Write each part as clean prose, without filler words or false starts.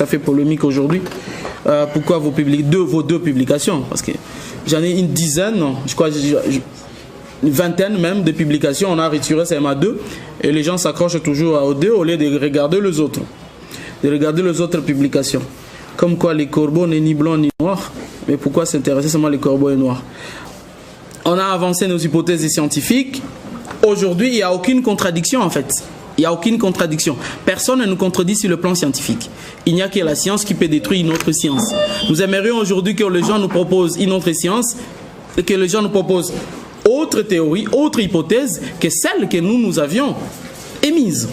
ça fait polémique aujourd'hui. Pourquoi vos deux publications? Parce que j'en ai une dizaine, je crois, une vingtaine même de publications. On a retiré seulement 2 et les gens s'accrochent toujours aux 2 au lieu de regarder les autres. De regarder les autres publications. Comme quoi les corbeaux n'est ni blanc ni noir. Mais pourquoi s'intéresser seulement les corbeaux et noirs? On a avancé nos hypothèses scientifiques. Aujourd'hui, il n'y a aucune contradiction en fait. Il n'y a aucune contradiction. Personne ne nous contredit sur le plan scientifique. Il n'y a que la science qui peut détruire une autre science. Nous aimerions aujourd'hui que les gens nous proposent une autre science et que les gens nous proposent autre théorie, autre hypothèse que celle que nous avions émise.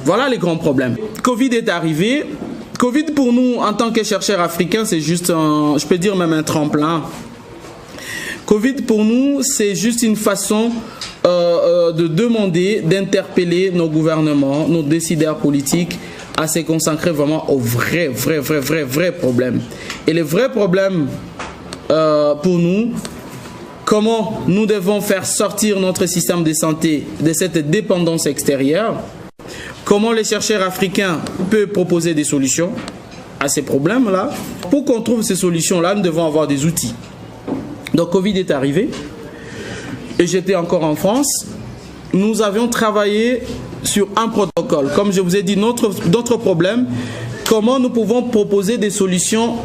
Voilà les grands problèmes. Covid est arrivé. Covid pour nous, en tant que chercheurs africains, c'est juste, je peux dire même un tremplin. Covid pour nous, c'est juste une façon de demander, d'interpeller nos gouvernements, nos décideurs politiques à se consacrer vraiment aux vrais problèmes. Et les vrais problèmes pour nous, comment nous devons faire sortir notre système de santé de cette dépendance extérieure, comment les chercheurs africains peuvent proposer des solutions à ces problèmes-là. Pour qu'on trouve ces solutions-là, nous devons avoir des outils. Donc Covid est arrivé et j'étais encore en France. Nous avions travaillé sur un protocole. Comme je vous ai dit, notre problème, comment nous pouvons proposer des solutions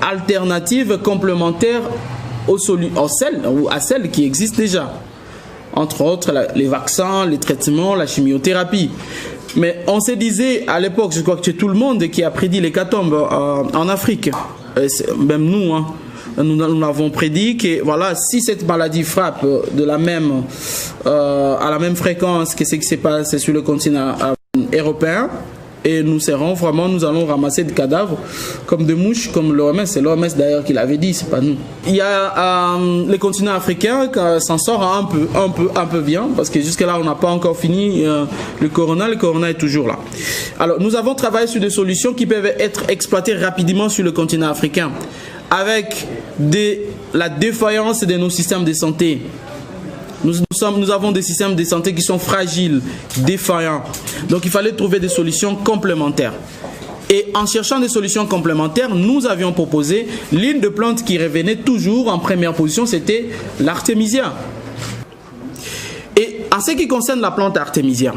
alternatives, complémentaires à celles qui existent déjà. Entre autres, les vaccins, les traitements, la chimiothérapie. Mais on se disait à l'époque, je crois que c'est tout le monde qui a prédit l'hécatombe en Afrique. Même nous, hein. Nous avons prédit que voilà, si cette maladie frappe à la même fréquence que ce qui s'est passé sur le continent européen, et nous allons ramasser des cadavres comme des mouches, comme l'OMS. C'est l'OMS d'ailleurs qui l'avait dit, c'est pas nous. Il y a les continents africains qui s'en sort un peu bien, parce que jusque là on n'a pas encore fini le corona est toujours là. Alors nous avons travaillé sur des solutions qui peuvent être exploitées rapidement sur le continent africain, avec la défaillance de nos systèmes de santé. Nous avons des systèmes de santé qui sont fragiles, défaillants. Donc il fallait trouver des solutions complémentaires. Et en cherchant des solutions complémentaires, nous avions proposé l'une de plantes qui revenait toujours en première position, c'était l'artémisia. Et en ce qui concerne la plante artémisia,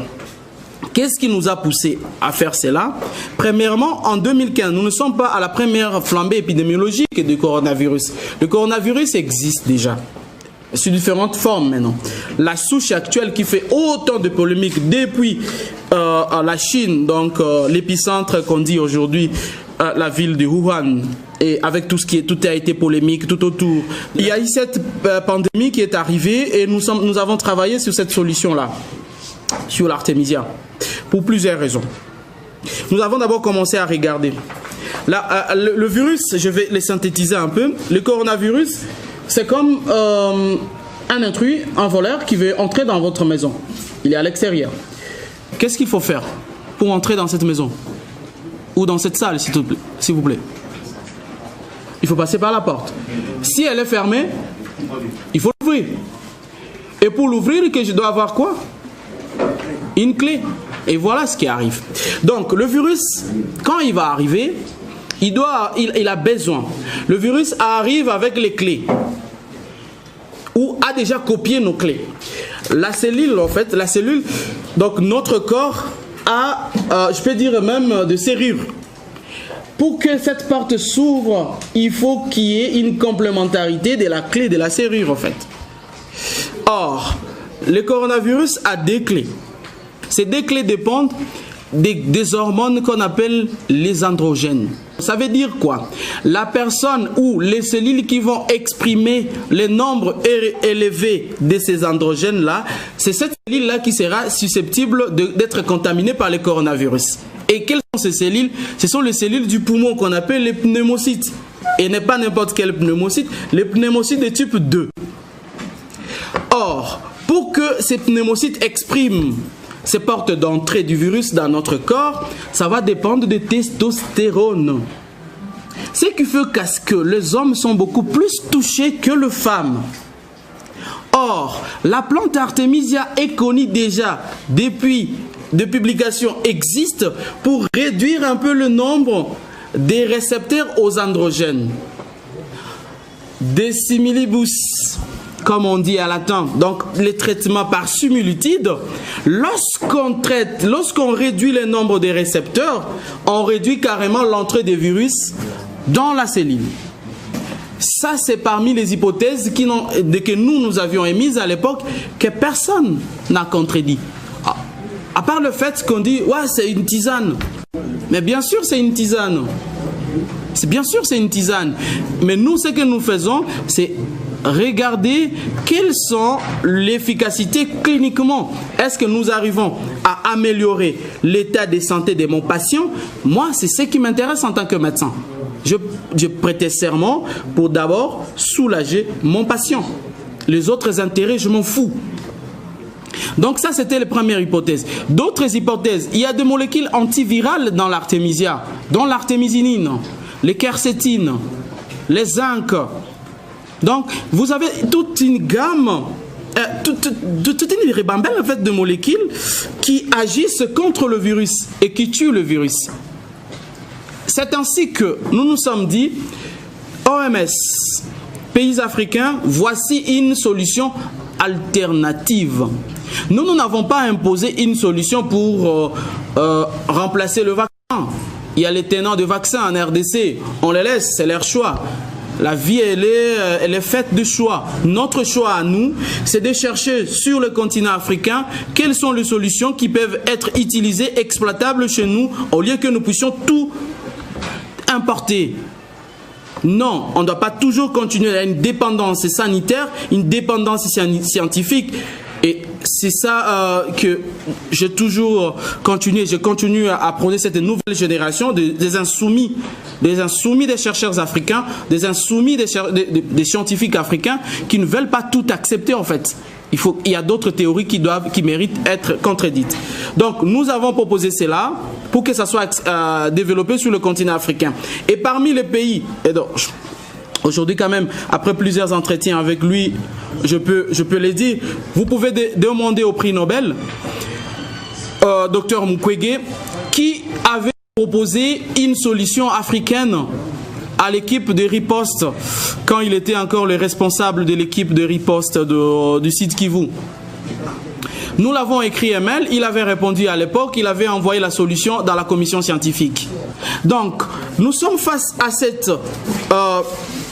qu'est-ce qui nous a poussé à faire cela? Premièrement, en 2015, nous ne sommes pas à la première flambée épidémiologique du coronavirus. Le coronavirus existe déjà, sous différentes formes maintenant. La souche actuelle qui fait autant de polémiques depuis la Chine, donc l'épicentre qu'on dit aujourd'hui, la ville de Wuhan, et avec tout a été polémique tout autour. Il y a eu cette pandémie qui est arrivée et nous avons travaillé sur cette solution-là, sur l'artémisia, pour plusieurs raisons. Nous avons d'abord commencé à regarder. Le virus, je vais le synthétiser un peu. Le coronavirus, c'est comme un intrus, un voleur qui veut entrer dans votre maison. Il est à l'extérieur. Qu'est-ce qu'il faut faire pour entrer dans cette maison? Ou dans cette salle, s'il vous plaît? Il faut passer par la porte. Si elle est fermée, il faut l'ouvrir. Et pour l'ouvrir, je dois avoir quoi? Une clé. Et voilà ce qui arrive. Donc, le virus, quand il va arriver, il a besoin. Le virus arrive avec les clés. Ou a déjà copié nos clés. La cellule, donc notre corps a, je peux dire même, de serrures. Pour que cette porte s'ouvre, il faut qu'il y ait une complémentarité de la clé de la serrure, en fait. Or, le coronavirus a des clés. Ces deux clés dépendent des hormones qu'on appelle les androgènes. Ça veut dire quoi? La personne ou les cellules qui vont exprimer le nombre élevé de ces androgènes-là, c'est cette cellule-là qui sera susceptible d'être contaminée par le coronavirus. Et quelles sont ces cellules? Ce sont les cellules du poumon qu'on appelle les pneumocytes. Et n'est pas n'importe quel pneumocyte, les pneumocytes de type 2. Or, pour que ces pneumocytes expriment ces portes d'entrée du virus dans notre corps, ça va dépendre de testostérone. Ce qui fait que les hommes sont beaucoup plus touchés que les femmes. Or, la plante artémisia est connue déjà depuis de publications existent pour réduire un peu le nombre des récepteurs aux androgènes. Des similibus, comme on dit à latin, donc les traitements par similitude, lorsqu'on réduit le nombre des récepteurs, on réduit carrément l'entrée des virus dans la cellule. Ça, c'est parmi les hypothèses que nous avions émises à l'époque, que personne n'a contredit. À part le fait qu'on dit, ouais, c'est une tisane. Mais bien sûr, c'est une tisane. Bien sûr, c'est une tisane. Mais nous, ce que nous faisons, c'est regarder quelles sont l'efficacité cliniquement. Est-ce que nous arrivons à améliorer l'état de santé de mon patient? Moi, c'est ce qui m'intéresse en tant que médecin. Je prêtais serment pour d'abord soulager mon patient. Les autres intérêts, je m'en fous. Donc ça, c'était la première hypothèse. D'autres hypothèses, il y a des molécules antivirales dans l'artémisia, dont l'artémisinine, les quercétines, les zinc. Donc, vous avez toute une gamme, toute une ribambelle en fait, de molécules qui agissent contre le virus et qui tuent le virus. C'est ainsi que nous nous sommes dit, OMS, pays africains, voici une solution alternative. Nous n'avons pas imposé une solution pour remplacer le vaccin. Il y a les tenants de vaccins en RDC, on les laisse, c'est leur choix. La vie, elle est faite de choix. Notre choix à nous, c'est de chercher sur le continent africain quelles sont les solutions qui peuvent être utilisées, exploitables chez nous, au lieu que nous puissions tout importer. Non, on ne doit pas toujours continuer à une dépendance sanitaire, une dépendance scientifique. Et c'est ça que j'ai toujours continué. Je continue à prôner cette nouvelle génération des insoumis des chercheurs africains, des insoumis des scientifiques africains qui ne veulent pas tout accepter en fait. Il y a d'autres théories qui méritent être contredites. Donc nous avons proposé cela pour que ça soit développé sur le continent africain. Et parmi les pays, et donc, aujourd'hui quand même, après plusieurs entretiens avec lui, je peux le dire, vous pouvez demander au prix Nobel, Dr Mukwege, qui avait proposé une solution africaine à l'équipe de riposte quand il était encore le responsable de l'équipe de riposte du site Kivu. Nous l'avons écrit email, il avait répondu à l'époque, il avait envoyé la solution dans la commission scientifique. Donc, nous sommes face à cette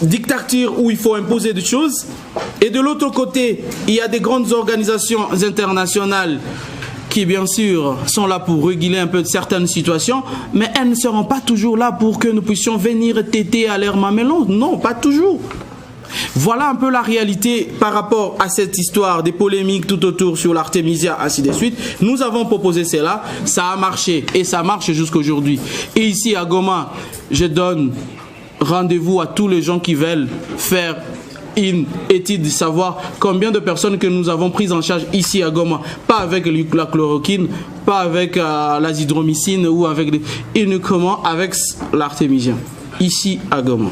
dictature où il faut imposer des choses. Et de l'autre côté, il y a des grandes organisations internationales qui, bien sûr, sont là pour réguler un peu certaines situations, mais elles ne seront pas toujours là pour que nous puissions venir téter à leur mamelon. Non, pas toujours. Voilà un peu la réalité par rapport à cette histoire des polémiques tout autour sur l'artémisia, ainsi de suite. Nous avons proposé cela, ça a marché et ça marche jusqu'aujourd'hui. Et ici à Goma, je donne rendez-vous à tous les gens qui veulent faire une étude de savoir combien de personnes que nous avons prises en charge ici à Goma, pas avec la chloroquine, pas avec l'azithromycine ou avec uniquement avec l'artémisia, ici à Goma.